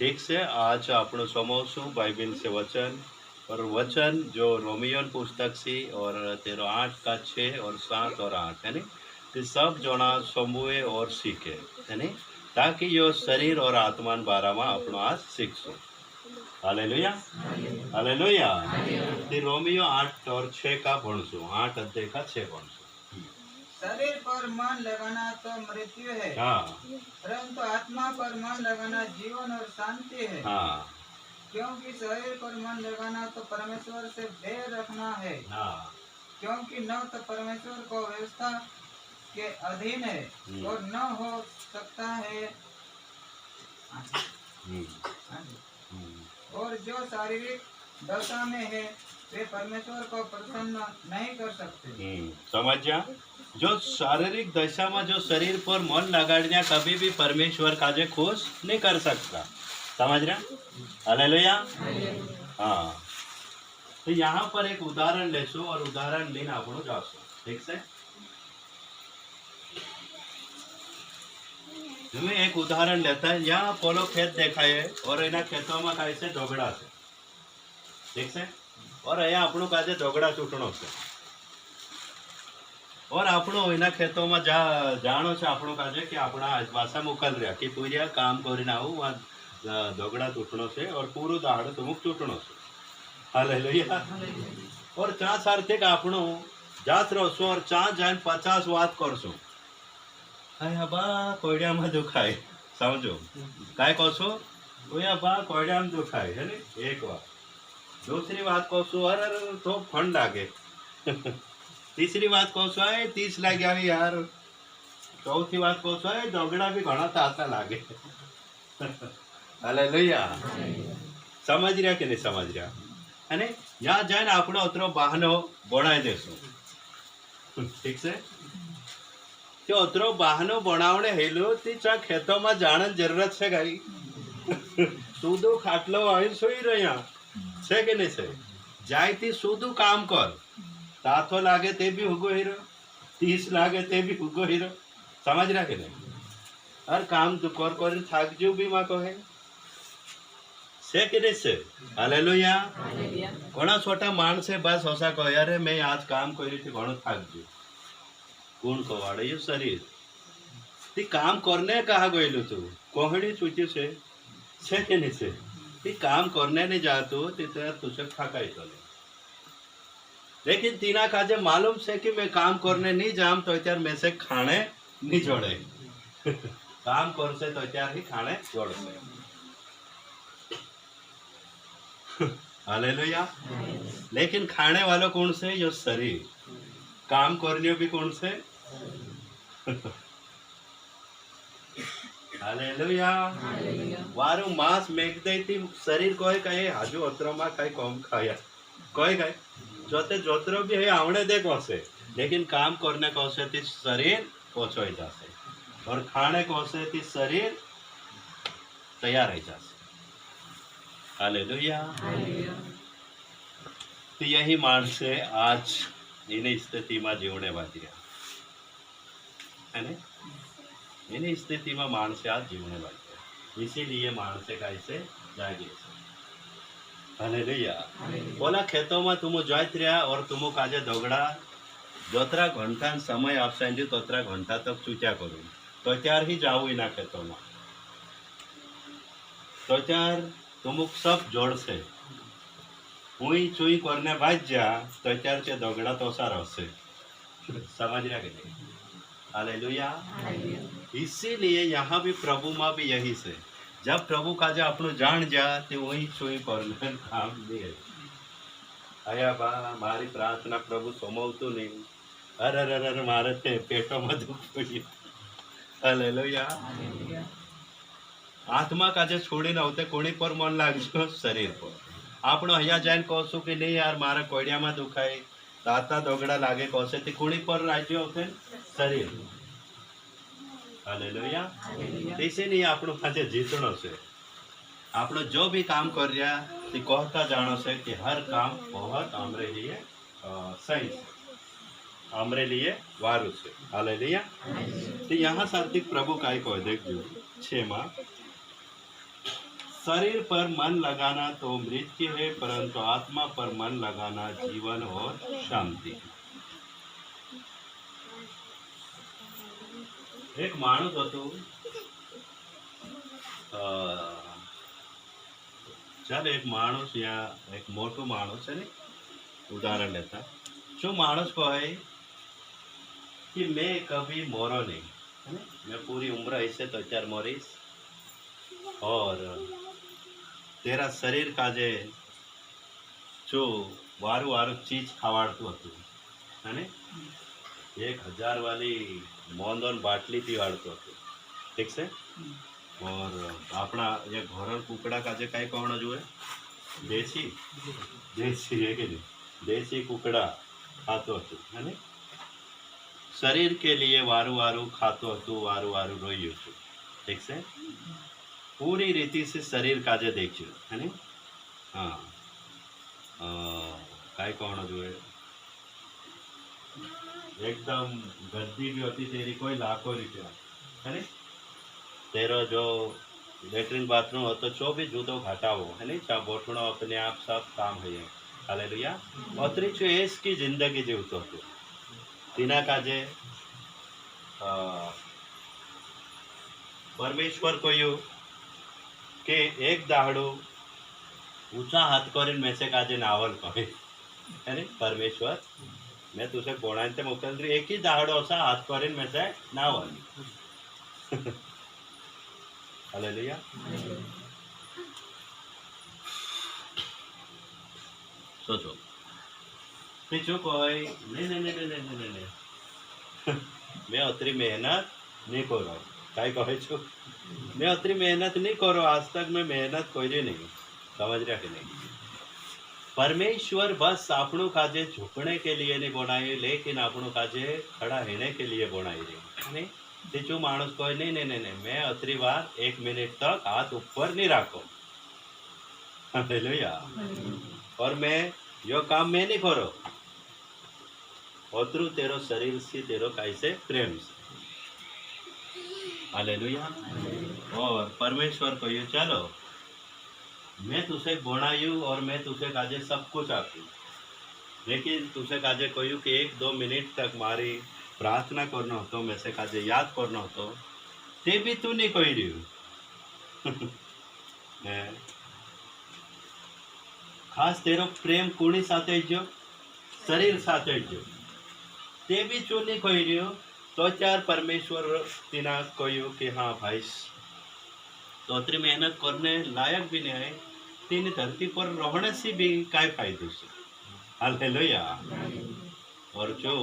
ठीक से आज આપણું સમોસું बाइबिल से वचन और वचन जो रोमियन पुस्तक सी और तेरो 8 का 6 और 7 और 8 है नी ते सब जोड़ा समूहे और सीखे है नी ताकि यो शरीर और आत्मान बारा में આપણો आज सीखसो हालेलुया हालेलुया ते रोमियो 8 और 6 का भणसो 8 अध्याय का 6 भणसो शरीर पर मन लगाना तो मृत्यु है, हाँ परंतु आत्मा पर मन लगाना जीवन और शांति है। हाँ क्योंकि शरीर पर मन लगाना तो परमेश्वर से बैर रखना है, हाँ क्योंकि न तो परमेश्वर को व्यवस्था के अधीन है और न हो सकता है। और जो शारीरिक दशा में है वे परमेश्वर को प्रसन्न नहीं कर सकते। समझ जा जो शारीरिक दशा में जो शरीर पर मन लगाड़ना कभी भी परमेश्वर का जे खुश नहीं कर सकता। समझ रहा हालेलुया हाँ तो यहाँ पर एक उदाहरण लेसो और उदाहरण लेना आपको जासो ठीक से तुम्हें एक उदाहरण लेता है यहाँ पोलो खेत देखा है और इना खेतों में कहीं से ढोगड़ा से ठीक से और अँ આપણું કાજે ઢોગડા ચૂંટણો છે और આપણું એના ખેતોમાં જાણો છે આપણું કાજે કે આપણા પાછા મોકલ રહ્યા કે પૂર્યા કામ કરીને આવું ઢોગડા ચૂંટણો છે और પૂરું દાડ તો મુક ચૂંટણો છે હાલેલુયા और चा सारथे કે આપણું જાત રહશો और चा जान 50 વાત કરશો હાય હબા કોયડામાં દુખાય સમજો કાંઈ કહો છો ઓય હબા કોયડામાં દુખાય હે ને એક વાત दूसरी बात कहो सो अरे तो फंड लागे तीसरी बात कहो सो है 30 लाग गया यार चौथी बात कहो सो है दोगड़ा भी घना तासा लागे हालेलुया समझ रहा कि नहीं समझ रहा है ने यहाँ जाए ना अपने उतरो बहानो बनाई देसो ठीक से तो उतरो बहानो बनावने हेलो ती चा खेतों में जाने जरूरत है गाई तू दो खाटलो आई सोई रहा છે કે નહીં છે જાયથી શુદ્ધ કામ કર તાથો લાગે તે બી હુગો હીરો 30 લાગે તે બી હુગો હીરો સમझ रहा કે નહીં હર કામ તો कर થાક જો બી માં કહે છે કે નહીં છે હાલેલુયા ઘણા છોટા માણસે બસ હોસા કહે અરે મેં આજ કામ કર્યું છે ઘણો થાક જો કોણ કવાડે એ શરીર તે કામ કરને કહા ગયેલું તું કોહડી છૂટ્યું છે કે નહીં છે कि काम करने नहीं जातो तो तुझे खाका ही चले लेकिन तीना का जब मालूम से कि मैं काम करने नहीं जाम तो त्यार में से खाने नहीं जोड़े काम कर से तो त्यार ही खाने जोड़ से हालेलुया लेकिन खाने वालों कौन से जो शरीर काम करने भी कौन से हालेलुया वारू मांस मेघ देती शरीर कोई कहे हाजू अतरो में कई कम खाया कोई कहे जोते जोतरो भी है आवणे दे कोसे लेकिन काम करने कोसे ती शरीर पोछो ही जासे और खाने कोसे ती शरीर तैयार ही जासे हालेलुया तो यही मानस है आज इन्हीं स्थिति में जीवने वाली है ना इन्हीं स्थिति में मानस आज जीवने वाले इसीलिए मानस कैसे जागे हालेलुया बोला खेतों में तुम जात रहा और तुम काजे दोगड़ा जोतरा घंटा समय आपसे तोतरा घंटा तक चूचा करूँ तो त्यार ही जाऊ इना खेतों में तो त्यार तुम सब जोड़ से हुई चुई करने बाज जा तो त्यार से दोगड़ा तो सारा से समझ रहा कि नहीं हालेलुया इसीलिए यहाँ भी प्रभु माँ भी यही से जब प्रभु का जो अपनो जान जा तो वही छुई पर काम दे आया बा मारी प्रार्थना प्रभु समवतो नहीं अरे अरे अरे मारे थे पेटों में दुख पड़ी हालेलुया आत्मा का जो छोड़ी ना होते कोणी पर मन लाग जो शरीर पर आपनो अहिया जान कहशो कि नहीं यार मारा कोड़िया में दुखाय दाता दोगड़ा लागे कहसे ते कोणी पर राज्य होते शरीर हालेलुया इसे नहीं आपनो पाछे जीतनो से आपनो जो भी काम कर रहा ते कहता जानो से कि हर काम बहुत हमरे लिए सही है हमरे लिए वारू से हालेलुया तो यहाँ सार्थिक प्रभु काय कह देख जो 6 मां शरीर पर मन लगाना तो मृत्यु है, परंतु आत्मा पर मन लगाना जीवन और शांति। एक माणूस હતો ચાલ એક માણસ या એક મોટું માણસ છે ને ઉદાહરણ લેતા શું માણસ કહે कि मैं कभी मोरो नहीं है ना? मैं पूरी उम्र ऐसे तो चार मोरीस और तेरा शरीर का जे जो वारू वारू चीज खावाड़तु હતું है 1000 वाली मोंदोन बाटली पीवाड़तु હતું ठीक से और अपना ये घोरण कुकड़ा का जे कई कहना जुए देसी देसी है कि नहीं देसी कुकड़ा खातो હતું है ना? शरीर के लिए वारू वारू खातो હતું वारू वारू रोયું હતું ठीक से पूरी रीति से शरीर काजे देखજો है ने हाँ काय कहना जुए एकदम गद्दी भी होती तेरी कोई लाखों रुपया है ने तेरो जो लेटरिन बाथरूम हो तो जो भी जूदो घटावो है नहीं चा बोटणो अपने आप सब काम है हालेलुया ओतरी जो एस की जिंदगी जीवतो હતો तीना काजे परमेश्वर कहू के एक दाहड़ो ऊंचा हाथ कर मैसे काजे नावल कहे है परमेश्वर मैं तुझे बोणाने ते मोकल रही एक ही दाहड़ो असा हाथ कर मैसे नावल हालेलुया सोचो बीजू कोई नहीं नहीं नहीं नहीं नहीं नहीं मैं अतरी मेहनत नहीं करो कई कहे छो मैं अतरी मेहनत नहीं करो आज तक मैं मेहनत करी नहीं समझ रहा कि नहीं परमेश्वर बस आपणु काजे झुकने के लिए नहीं बनाई लेकिन आपणु काजे खड़ा रहने के लिए बनाई रही तीजू माणस कहे नहीं नहीं नहीं नहीं मैं अतरी बार 1 मिनिट तक हाथ ऊपर नहीं राखो हालेलुया और मैं यो काम मैं नहीं करो ओतरू तेरो शरीर से तेरो कैसे प्रेम से हालेलुया और परमेश्वर को ये चलो मैं तुझे बनायू और मैं तुझे काजे सब कुछ आपू लेकिन तुझे काजे कहू कि 1-2 मिनिट तक मारी प्रार्थना करना हो तो मैं से काजे याद करना हो तो ते भी तू नहीं कही रही खास तेरो प्रेम कोणी साथे जो शरीर साथे जो ते भी चू नहीं कही रही तो चार परमेश्वर तीना कहू कि हाँ भाई तो अतरी मेहनत करने लायक भी नहीं है तीन धरती पर रहने से भी काय फायदो से हालेलुया और जो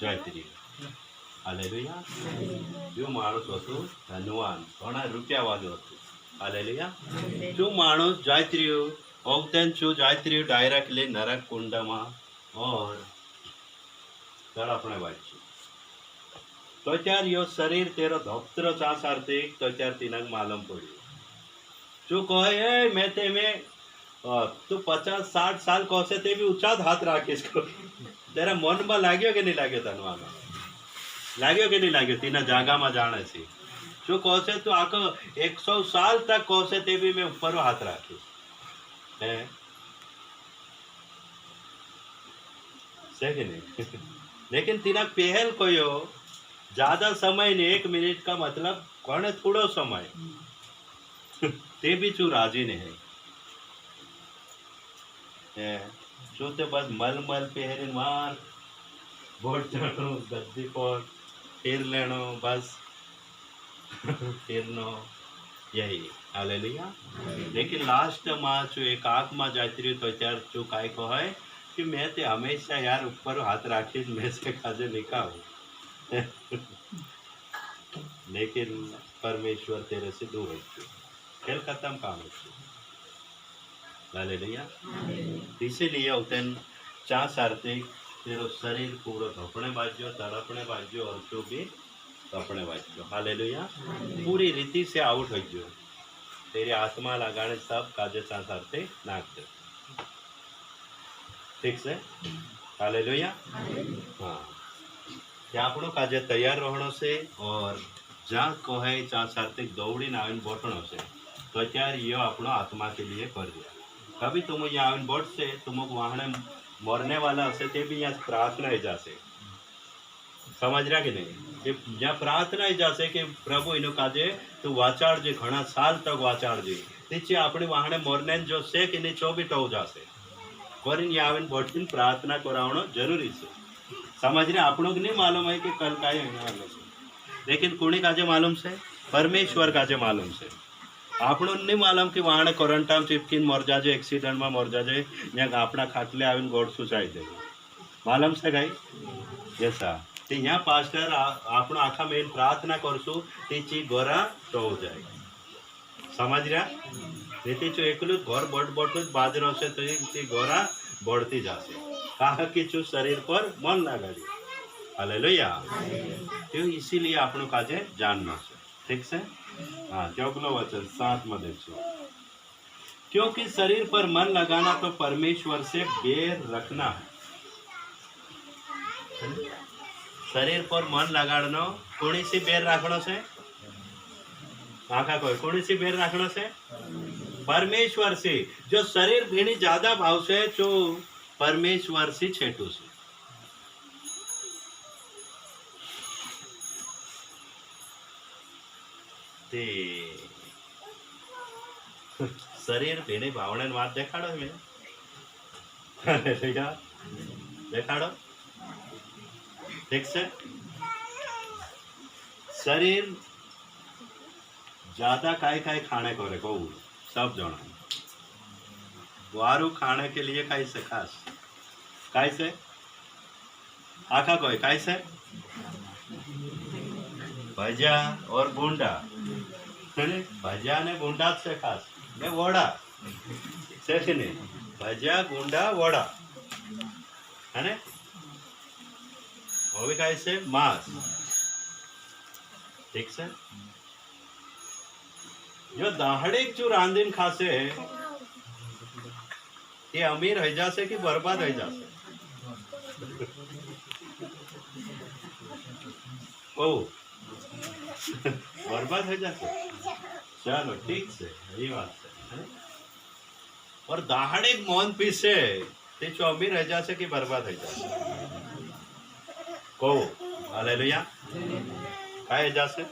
जयत्री हालेलुया जो माणस હતો ધનવાન ઘણા રૂપિયા વાળો હતો હાલેલુયા જો માણસ જાયત્રીઓ ઓગતન જો જાયત્રીઓ ડાયરેક્ટલી નરક કુંડમાં और તળપણે વાંચ્યું तो चार यो शरीर तेरो धोप्तरो चा सार्थिक तो चार तीनक मालूम पड़ियो जो कहे मैं ते में तू 50-60 साल कौसे ते भी ऊंचा हाथ राखीश को तेरा मन में लाग्यो कि नहीं लाग्यो तनवानो लाग्यो कि नहीं लाग्यो तीना जागा में जाने से जो कौसे तू आको 100 साल तक कौसे ते भी मैं ऊपर हाथ राखीश है सही नहीं लेकिन तीना पहल कोयो ज्यादा समय ने 1 मिनट का मतलब कौन थोड़ो समय ते भी चू राजी नहीं है जो ते बस मल मल पहरिन मार बोट चढ़ो गद्दी पर फिर लेनो बस फिरनो यही हालेलुया लेकिन लास्ट में जो एक आंख में जाती रही तो त्यार जो काय को है कि मैं ते हमेशा यार ऊपर हाथ राखी मैं से काजे निकालू लेकिन परमेश्वर तेरे से दूर है खेल खत्म काम है हालेलुया इसीलिए उतन चा सार्थिक तेरो शरीर पूरा धपने बाजो तड़पने बाजो और जो भी धपने बाजो हालेलुया पूरी रीति से आउट हो जो तेरी आत्मा लगाने सब काजे चा सार्थिक नाक दे ठीक से हालेलुया हाँ આપણો કાજે તૈયાર રહેવાનો છે और જ્યાં કહે ત્યાં સાર્થિક દોડીને આવીને બોટણો છે तो त्यार ये अपनो आत्मा के लिए कर दिया। कभी तुम यहाँ आविन बोट से तुम वहां मरने वाला हसे ते भी यहाँ प्रार्थना ही जासे, समझ रहा कि नहीं? कि જ્યાં પ્રાર્થના ही जासे कि प्रभु इनो काजे तू वाचाड़जे घना साल तक वाचाड़जे तेची આપણે વાહણે મોરને જો છે કે નહીં ચો બી ટો જાશે કરીને આવીને બોટીને प्रार्थना करावणो जरूरी છે। समझ रहे? આપણો नहीं मालूम है कि कल काय होने वाला है, लेकिन कोणी काजे मालूम છે? परमेश्वर काजे मालूम છે। આપણો नहीं मालूम कि वाहणे क्वारंटाइन चिपकीन मर जाजे, एक्सीडेंट में मर जाजे, या अपना खाटले आवीने गोड़ सुसाई दे, मालूम છે गाई? यसा ते यहाँ पास्टर આપણો આખા મેન प्रार्थना करसु तेची गोरा तो हो जाए, समझ रहा? नहीं तो एकलू घर बड़ बटू बाजरो से तो ये गोरा बढ़ती जासे, कहा कि चू शरीर पर मन लगाड़ी। हालेलुया। तो इसीलिए આપણો काजे जानना है, ठीक से? हाँ, चौगलो वचन 7 में देखो, क्योंकि शरीर पर मन लगाना तो परमेश्वर से बेर रखना है। शरीर पर मन लगाड़नो कोणी सी बेर राखनो से? आखा कोई कोणी सी बेर राखनो से? परमेश्वर से। जो शरीर घणी ज्यादा भाव से जो परमेश्वर से छेटू से। ते शरीर भेणे भावने बात देखाड़ो में देखाड़ो, ठीक से? शरीर ज्यादा काय काय खाने को रे कहू सब जना वारू खाने के लिए काय से खास काय से आखा कोई काय से भजा और गुंडा, भजा ने गुंडा से खास ने वड़ा से कि नहीं? भजा गुंडा वड़ा है ने वो भी काय से मांस, ठीक से? जो दाहड़े जो रांधीन खासे ये अमीर हो जासे कि बर्बाद हो जासे? ओ बर्बाद हो जासे। चलो ठीक से, यही बात है। और दाहड़े मौन पीसे ते जो अमीर हो जासे कि बर्बाद हो जासे? को हालेलुया। काय जासे?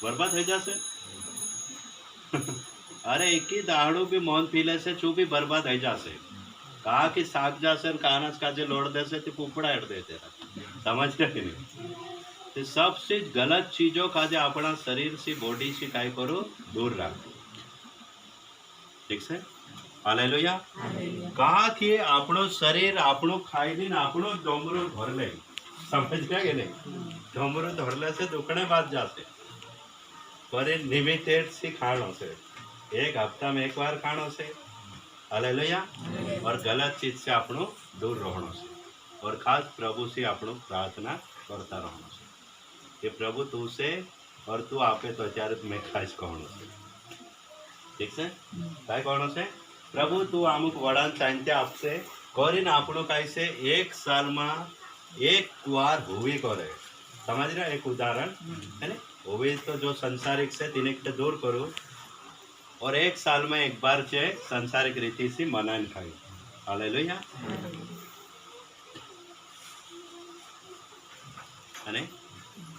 बर्बाद हो जासे। अरे एक ही दाड़ू भी मौन पीले से चू भी बर्बाद हो जासे। कहा कि साग जासे कानस काजे लोड़ देसे तो कुपड़ा हट दे तेरा, समझ रहे नहीं? तो सबसे गलत चीजों का जो अपना शरीर से बॉडी से काय करो दूर रखो, ठीक से? हालेलुया। कहा कि आपनो शरीर आपनो खाई दिन आपनो डोमरो भर ले, समझ गया कि नहीं? डोमरो धरले से दुखने बात जाते पर लिमिटेड सी खानो से, एक हफ्ता में एक बार खानो से। हालेलुया। और गलत चीज से आपनो दूर रहनो से, और खास प्रभु से आपनो प्रार्थना करता रहनो से कि प्रभु तू से और तू आपे तो अत्यारे मैं खास कहनो से, ठीक से? काय कहनो से? प्रभु तू अमुक वड़ान चाहते आपसे કરીને આપણો કાંઈ છે એક સાલમાં એક વાર હોવી કરે, સમજ રહ્યા? એક ઉદાહરણ है ना, હોવી तो जो संसारिक से तिने के दूर करो और एक साल में एक बार से संसारिक रीति से मनान खाई। हालेलुया। અને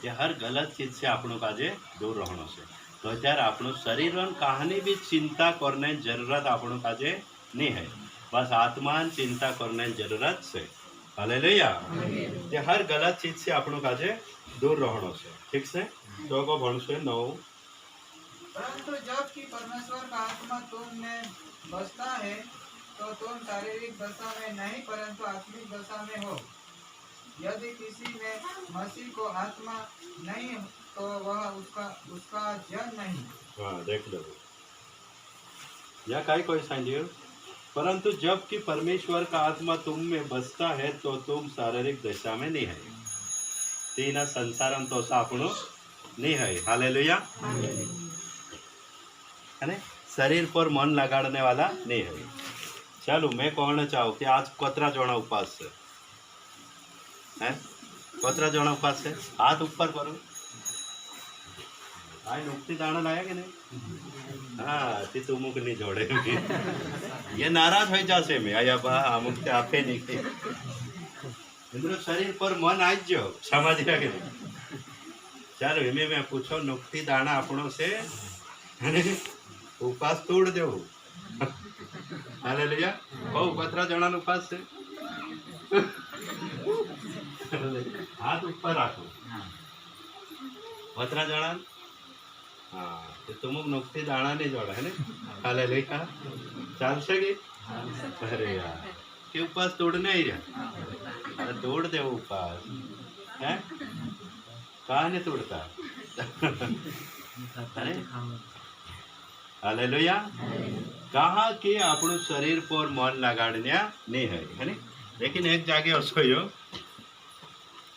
ये हर गलत चीज से આપણો काजे दूर रहनो से। तो त्यार આપણો शरीर कहानी भी चिंता करने जरूरत આપણો काजे नहीं है, बस आत्मा चिंता करने जरूरत से। हालेलुया। ये हर गलत चीज से આપણો काजे दूर रहनो से, ठीक से? तो को भणशे 9। परंतु जब कि परमेश्वर का आत्मा तुम में बसता है तो तुम शारीरिक दशा में नहीं परंतु आत्मिक दशा में हो। यदि किसी में मसीह को आत्मा नहीं तो वह उसका जन नहीं। हाँ, देख लो या काय कोई सांगियो, परंतु जब कि परमेश्वर का आत्मा तुम में बसता है तो तुम शारीरिक दशा में नहीं है, तीन संसारम तो આપણો नहीं है। हालेलुया। है शरीर पर मन लगाड़ने वाला नहीं है। चलो मैं कहना चाहूँ कि आज कतरा जोड़ा उपास है, कतरा जन उपास है हाथ ऊपर करो आ नुकती दाना लाया कि नहीं हाँ ते तुमुक नहीं जोड़े ये नाराज हो जासे में आया बा अमुक ते आपे नहीं के इंद्र शरीर पर मन आज जो समझ रहा के नहीं चलो एमे मैं पूछो नुकती दाना आपणो से उपास तोड़ दो हालेलुया बहु कतरा जणा उपास है हाथ ऊपर रखो कतरा जणा हाँ तो तुम नुकती दाना नहीं जोड़ा है ना हालेलुया चल सके अरे यार के उपास तोड़ने ही रहा अरे तोड़ दे वो उपास है कहाँ नहीं तोड़ता अरे हालेलुया कहा कि આપણું શરીર પર મન લગાડ્યા નહીં હોય હે ને લેકિન એક જાગે હશો યો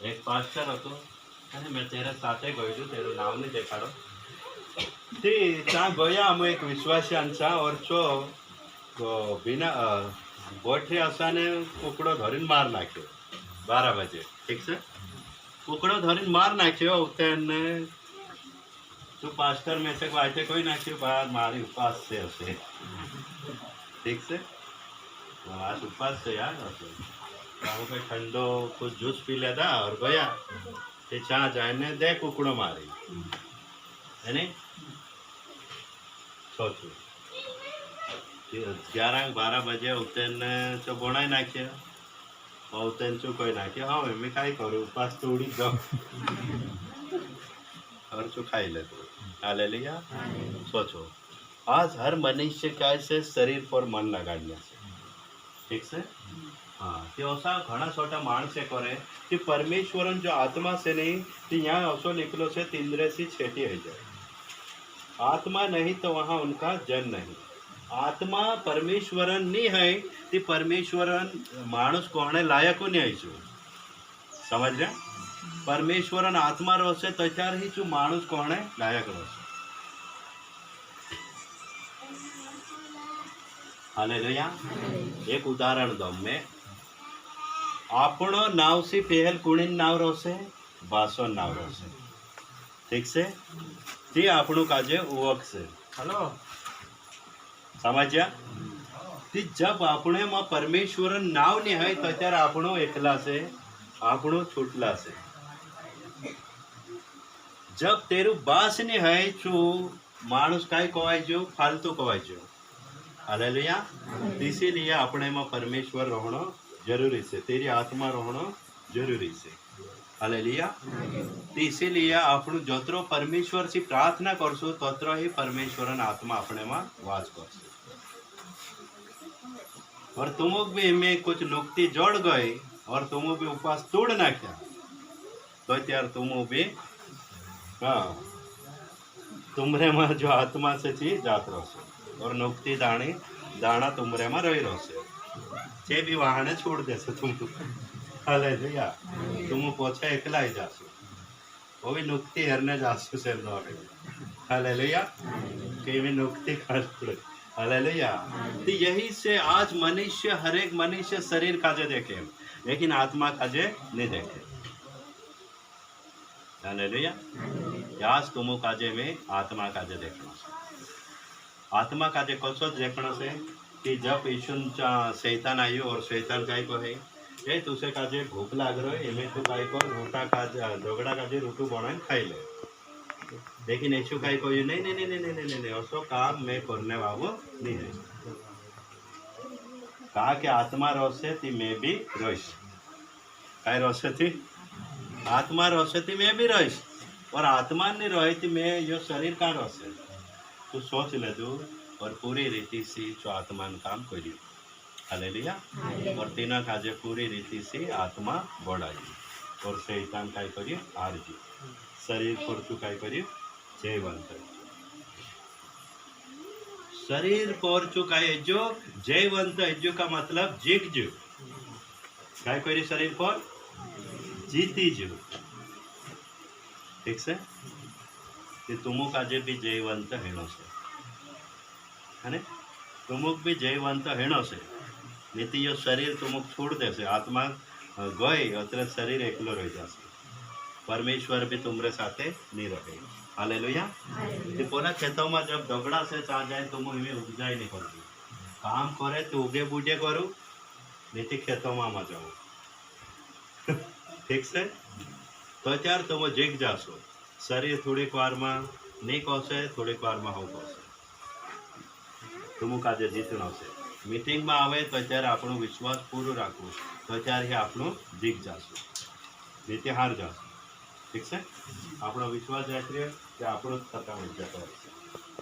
એક પાસ્ટર હતો અને મેં તેરા સાથે ગયો છું તેરું નામ નહીં દેખાડો તે ત્યાં ગયા અમે એક વિશ્વાસી અંશા और છો बिना ગોઠે અસાને કુકડો ધરીને માર નાખ્યો 12 બજે ઠીક છે કુકડો ધરીને માર નાખ્યો તેને तो पास्टर में से वाइटे कोई ना क्यों बाहर मारी उपास से उसे ठीक से आज उपास से यार गाँव पे ठंडो कुछ जूस पी लेता और गया ते चाह जाने दे कुकड़ो मारी है नहीं सोचो 11-12 बजे उतन तो बनाई नाखे और उतन चु कोई नाखे हाँ मैं कहीं करूँ उपास तोड़ी जाओ और जो खाई ले तो हालेलुया सोचो आज हर मनुष्य कैसे शरीर पर मन लगाड़िया ठीक से हाँ तो ऐसा घना छोटा मानस करे कि परमेश्वरन जो आत्मा से नहीं तो यहाँ ऐसो निकलो से इंद्रिय से छेटी हो जाए आत्मा नहीं तो वहाँ उनका जन नहीं आत्मा परमेश्वरन नहीं है तो परमेश्वरन मानुष कोने लायक नहीं आई समझ रहे परमेश्वरन आत्मा रोसे तो त्यार ही चू मानुष कोने लायक रोसे हालेलुया एक उदाहरण दो मैं आपणो नाव से पहल कुणीन नाव रोसे बासो नाव रोसे ठीक से ते आपणो काजे उवक से हेलो समझ्या ती जब आपणे में परमेश्वरन नाव नहीं है तो त्यार आपणो एकला से आपणो छूटला से जब तेरु बास ने है चू मानुष काय कवाय जो फालतू कवाय जो हालेलुया इसीलिए अपने में परमेश्वर रहना जरूरी से तेरी आत्मा रहना जरूरी से हालेलुया इसीलिए आपण जोत्रो परमेश्वर से प्रार्थना करसो तोत्रो ही परमेश्वरन आत्मा अपने में वास करसो और तुम भी में कुछ नुक्ति जोड़ गए और तुम भी उपवास तोड़ नाख्या तो त्यार तुम भी हाँ तुमरे में जो आत्मा से थी जात रहो और नुक्ति दाना तुमरे में रही रहो जे भी वाहने छोड़ देसो तुम हालेलुया तुम पोछे एकला ही जासो वो भी नुक्ति हरने जासो से हालेलुया के भी नुक्ति खाड़ हालेलुया तो यही से आज मनुष्य हर एक मनुष्य शरीर काजे देखे लेकिन आत्मा काजे नहीं देखे हालेलुया आज तुम काजे में आत्मा काजे देखना आत्मा काजे कसो देखना से कि जब यीशु शैतान आयो और शैतान काय को है ये तुसे काजे भूख लाग रहा है एमे तो काय को रोटा काजे दोगड़ा काजे रोटू बनाए खाई ले लेकिन यीशु काय को नहीं नहीं नहीं नहीं नहीं नहीं नहीं ऐसो काम मैं करने वाला नहीं है कहा कि आत्मा रोसे थी मैं भी रोइस काय रोसे थी आत्मा रोसे थी मैं भी रोइस और आत्मा नहीं रोई थी मैं यो शरीर का रोसे तो सोच ले दो और पूरी रीति से जो आत्मा ने काम करी हालेलुया और तीना काजे पूरी रीति से आत्मा बढ़ाई और शैतान काय करी हार जी शरीर पर तू काय करी जयवंत शरीर पर चु काय जो जयवंत जो का मतलब जीत जो काय करी शरीर पर जीती जो ठीक से तुमु काजे भी जयवंत हेणो से है तुमुक भी जयवंत हेणो से नीति यो शरीर तुमुक छोड़ दे से आत्मा गई अत्र शरीर एकलो रही जासे परमेश्वर भी तुम्हारे साथे नहीं रहे। हालेलुया। ते पोला खेतों में जब दगड़ा से चा जाए तो मुझे उपजाई नहीं करती, काम करे तो उगे बूटे करूँ, नहीं तो खेतों में आमा जाऊँ। ठीक से तो त्यार तो वो जीक जाशो, शरीर थोड़ी वार में नहीं कहसे, थोड़ी वार में હું કહશે तुम काजे जीतनो से मीटिंग में आवे तो त्यारे આપણો વિશ્વાસ પૂરો રાખવો, તો ત્યારે આપણો જીત જાશું, નીતિ હાર જાશું। ठीक છે, આપણો વિશ્વાસ જાય કે આપણો ખતમ થઈ જતો હોય છે,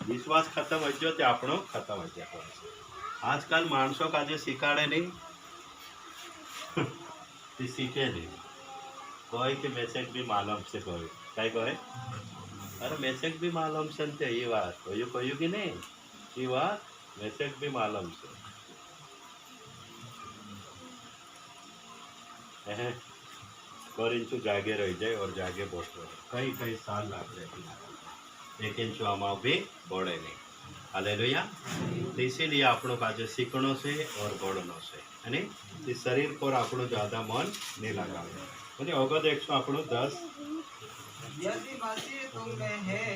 વિશ્વાસ ખતમ થઈ ગયો તે આપણો ખતમ થઈ જતો હોય છે। આજકાલ માણસો કાજે શીખાડે નહીં, તે શીખે નહીં, કહે કે મેસેજ બી માલમ છે, કહે કાંઈ કહે અરે મેસેજ બી માલમ છે ને તે એ વાત કહ્યું કે નહીં, એ વાત मैसेज भी मालूम से इंचु जागे रह जाए और जागे बोलते कई कई साल लग जाए, एक इंचु आमा भी बढ़े नहीं। हालेलुया। तो इसीलिए आपनो काजे सीखनो से और बढ़नो से, है इस शरीर पर आपनो ज्यादा मन नहीं लगावे। मतलब अगत 110 यदि मसीह तुम में है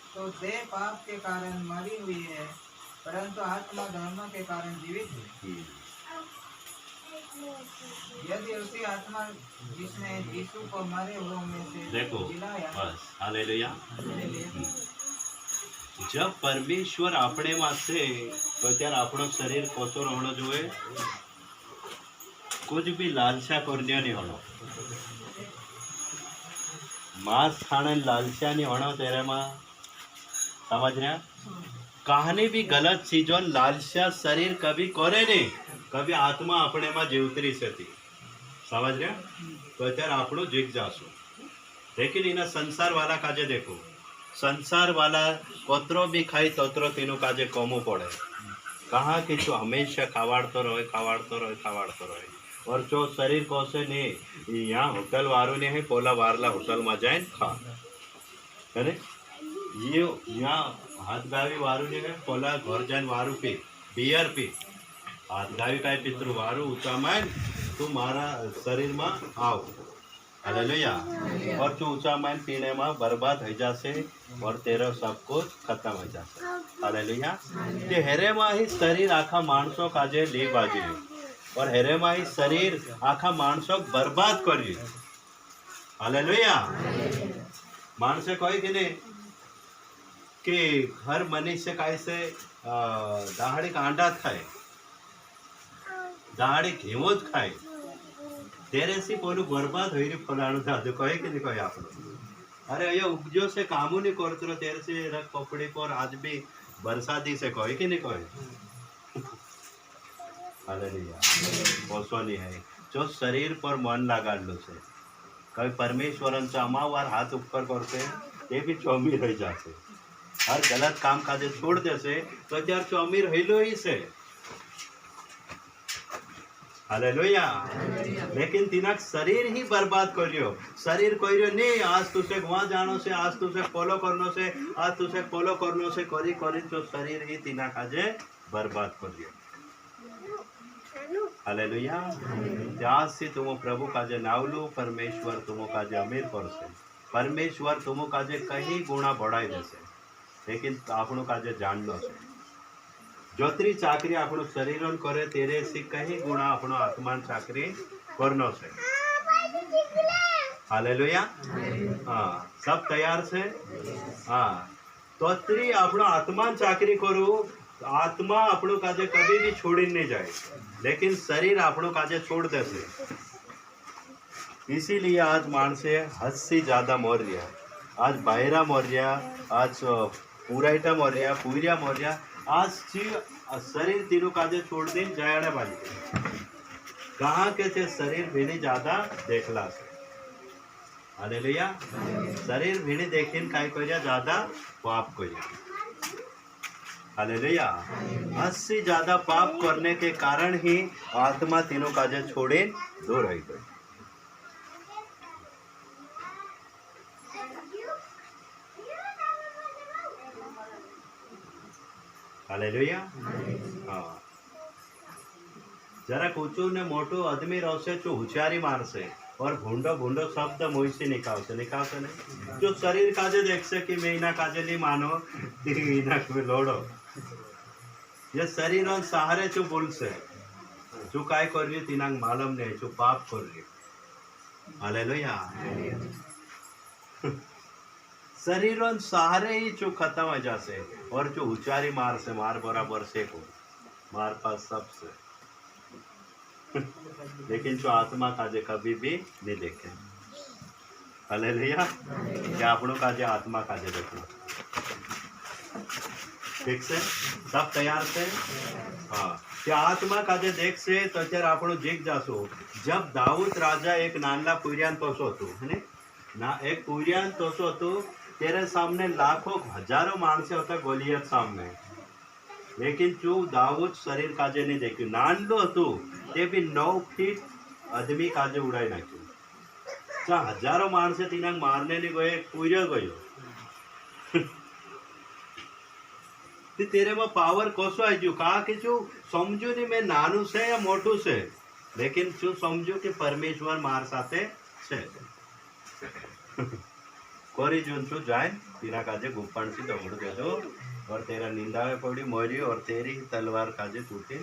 तो देह पाप के कारण मरी हुई है, परंतु आत्मा धर्म के कारण जीवित है। यदि उसी आत्मा जिसने यीशु को मरे हुओं में से देखो जिलाया, बस हालेलुया। जब परमेश्वर अपने में से तो त्यार आपणो शरीर कोसो रहणो जोए, कुछ भी लालसा करने नहीं होनो, मांस खाने लालसा नहीं होना तेरे में, समझ रहे? कहानी भी गलत चीजों लालसा शरीर कभी करे नहीं, कभी आत्मा अपने में जीवतरी सती, समझ रहे? तो त्यार आपणो जीत जाशो। लेकिन इना संसार वाला काजे देखो, संसार वाला कोतरो भी खाई तोतरो तीनों काजे कमो पड़े, कहाँ कि जो हमेशा खावाड़तो रहे खावाड़तो रहे खावाड़तो रहे, और जो शरीर कोसे नहीं यहाँ होटल वारू ने है पोला वारला होटल में जाए खा, है ये यहाँ हाथ गावी वारू ने है पोला घर जाए वारू पी बियर पी, हाथ गावी का पितृ वारू ऊंचा माइन तू मारा शरीर में आओ। हालेलुया। और तू ऊंचा माइन पीने में बर्बाद हो जासे और तेरा सब कुछ खत्म हो जासे। हालेलुया। ते हेरे में ही शरीर आखा माणसों काजे ली बाजी और हेरे में ही शरीर आखा माणसों बर्बाद करी। हालेलुया। माणसे कहे कि नहीं कि हर मनुष्य कैसे दहाड़ी कांडा खाए, दहाड़ी घेवो ज खाए, तेरे से पोलू बर्बाद हो रही फलाणु दादू कहे कि नहीं कहे आपने, अरे ये उपजो से कामू नहीं करते रहो तेरे से रख पपड़ी पर आज भी बरसाती से कहे कि नहीं कहे। हालेलुया। पोसो नहीं है जो शरीर पर मन लगा लो से कभी परमेश्वरंचा अमावार हाथ ऊपर करते ते भी चौमी रह जाते, हर गलत काम काजे छोड़ देसे तो त्यार चौमी रहेलो ही से। हालेलुया। लेकिन तिनक शरीर ही बर्बाद करियो, शरीर कहियो नहीं आज तुसे वहां जानो से, आज तुसे फॉलो करनो से, आज तुसे फॉलो करनो से करी करी तो शरीर ही तिना काजे बर्बाद करियो। हालेलुया। त्याज से तुम प्रभु काजे नावलू, परमेश्वर तुम काजे अमीर करसे, परमेश्वर तुम काजे कहीं गुणा बढ़ाई देसे, लेकिन आपणो काजे जान लो से जोतरी चाकरी आपणो शरीरन करे तेरे से कहीं गुणा आपणो आत्मान चाकरी करनो से। हालेलुया। हाँ सब तैयार से। हाँ तोतरी आपणो आत्मान चाकरी करू, आत्मा आपणो काजे कभी भी छोड़ी नहीं जाए, लेकिन शरीर आपणो काजे छोड़ देसे। इसीलिए आज मानसे हद से ज्यादा मर रहा, आज बायरा मर रहा, आज पूराइटा मर रहा, पूरिया मर रहा, आज शरीर तीनों काजे छोड़ दिन जायड़े वाली कहाँ के थे शरीर भीड़ी ज्यादा देखला से। हालेलुया। शरीर भीड़ी देखिन काय करिया ज्यादा पाप करिया। हालेलुया। हद से ज्यादा पाप करने के कारण ही आत्मा तीनों काजे छोड़े दूर रह गई। हालेलुया। हाँ जरा ऊंचू ने मोटू आदमी रहશે जो होशियारी मारसे और भूंडो भूंडो शब्द मुँह से निकालते नहीं जो शरीर काजे देखसे कि मैं इना काजे नहीं मानो इना में लोड़ो ये शरीर और सहारे जो बोल से जो काय कर रही तीनांग मालूम नहीं जो पाप कर रही हालेलुया शरीर और सहारे ही जो खत्म हो जासे और जो उचारी मार से मार बराबर से को मार पास सबसे लेकिन जो आत्मा काजे कभी भी नहीं देखे हालेलुया क्या आपनों काजे आत्मा काजे देखना ठीक से सब तैयार से हाँ क्या आत्मा काजे देख से तो त्यार आपनो जीक जासो जब दाऊद राजा एक नानला पुरियान तोसो तो है ना एक पुरियान तोसो तो तेरे सामने लाखों हजारों मानसे होता गोलियत सामने लेकिन जो दाऊद शरीर काजे नहीं देखी नानलो હતો તે બી 9 ફીટ આદમી કાજે ઉડાઈ નાખ્યું જ્યાં હજારો માણસે તેને મારને ની ગયો પૂર્યો ગયો તે તેરે માં પાવર કોસો આવી ગયો કા કે જો સમજુ ની મેં નાનું છે या મોટું છે लेकिन जो समझो कि परमेश्वर मार साथे છે कोरी जोन छो जाए तेरा काजे गुप्पण से दौड़ देजो और तेरा निंदा में पड़ी मोरी और तेरी तलवार काजे टूटे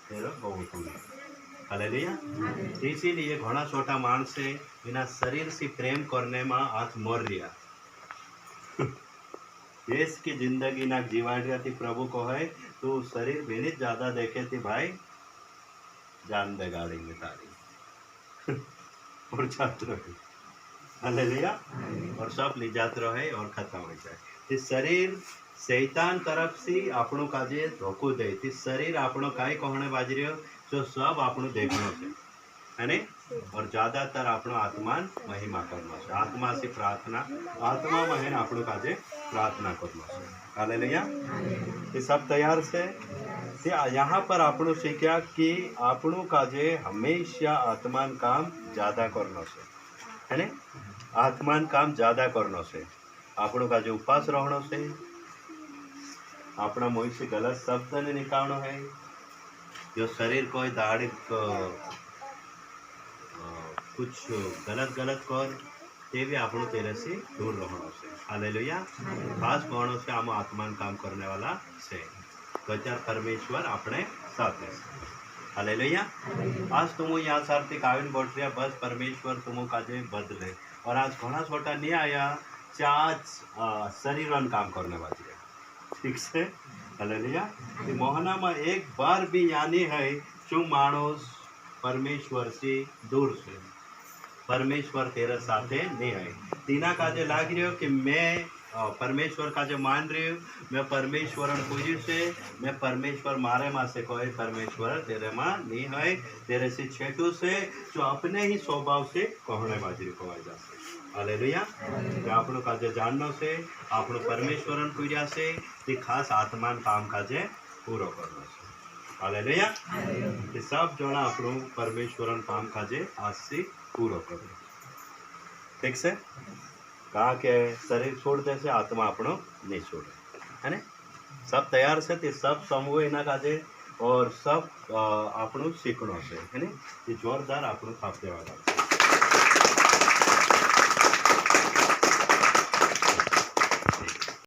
तेरा बहुत हुई हालेलुया इसीलिए घना छोटा मानस है बिना शरीर से प्रेम करने में आज मर रिया देश की जिंदगी ना जीवाड़िया थी प्रभु को है तो शरीर बेनित ज्यादा देखे थी भाई जान दे गाड़ी में तारी और छात्र हालेलुया और सब लिजात रहे और खत्म हो जाए इस शरीर शैतान तरफ से આપણું કાજે ધોકો દે તે શરીર આપણો કાઈ કોહણે બાજી રહ્યો જો सब આપણું देखनो છે અને और ज्यादातर આપણો આત્મા મહિમા કરનો છે આત્मा से प्रार्थना आत्मा में આપણું કાજે प्रार्थना करनो છે हालेलुया ये सब तैयार से यहाँ पर આપણું શીખ્યા कि આપણું કાજે हमेशा आत्मा काम ज्यादा करनो છે है ने आत्मा काम ज्यादा करनो છે આપણું કાજે ઉપવાસ રહેવાનો છે अपना मुँह से गलत शब्द ने निकालना है जो शरीर को दाढ़ी कुछ गलत गलत कर ते भी આપણું तेरे से दूर रहना से हालेलुया खास कोणों से आम आत्मा काम करने वाला से गजर परमेश्वर अपने साथ है हालेलुया आज तुम यहाँ सारथी काविन बोट रहा बस परमेश्वर तुम काजे बदले और आज घना छोटा नहीं आया चाच शरीर काम करने वाली ठीक से हालेलुया मोहना में एक बार भी यानी है जो मानस परमेश्वर से दूर से परमेश्वर तेरे साथे नहीं है तीना काजे लाग रही हो कि मैं परमेश्वर का जो मान रही हूँ मैं परमेश्वर पूजी से मैं परमेश्वर मारे माँ से कोई परमेश्वर तेरे माँ नहीं है तेरे से छेटू से जो अपने ही स्वभाव से कहने बाजी कहवाई जाते हालेलुया આપણું કાજે જાણનો છે આપણું પરમેશ્વરન પૂર્યા છે તે ખાસ આત્માન કામ કાજે પૂરો કરવાનો છે હાલેલુયા એ सब જણા આપણું પરમેશ્વરન કામ કાજે આજથી પૂરો કરો ठीक છે कहा કે શરીર છોડ દેશે આત્મા આપણો નહીં છોડે है सब तैयार છે તે सब સમૂહ એના કાજે और सब આપણું શીખણો છે है ये जोरदार આપણું થાપ દેવાના છે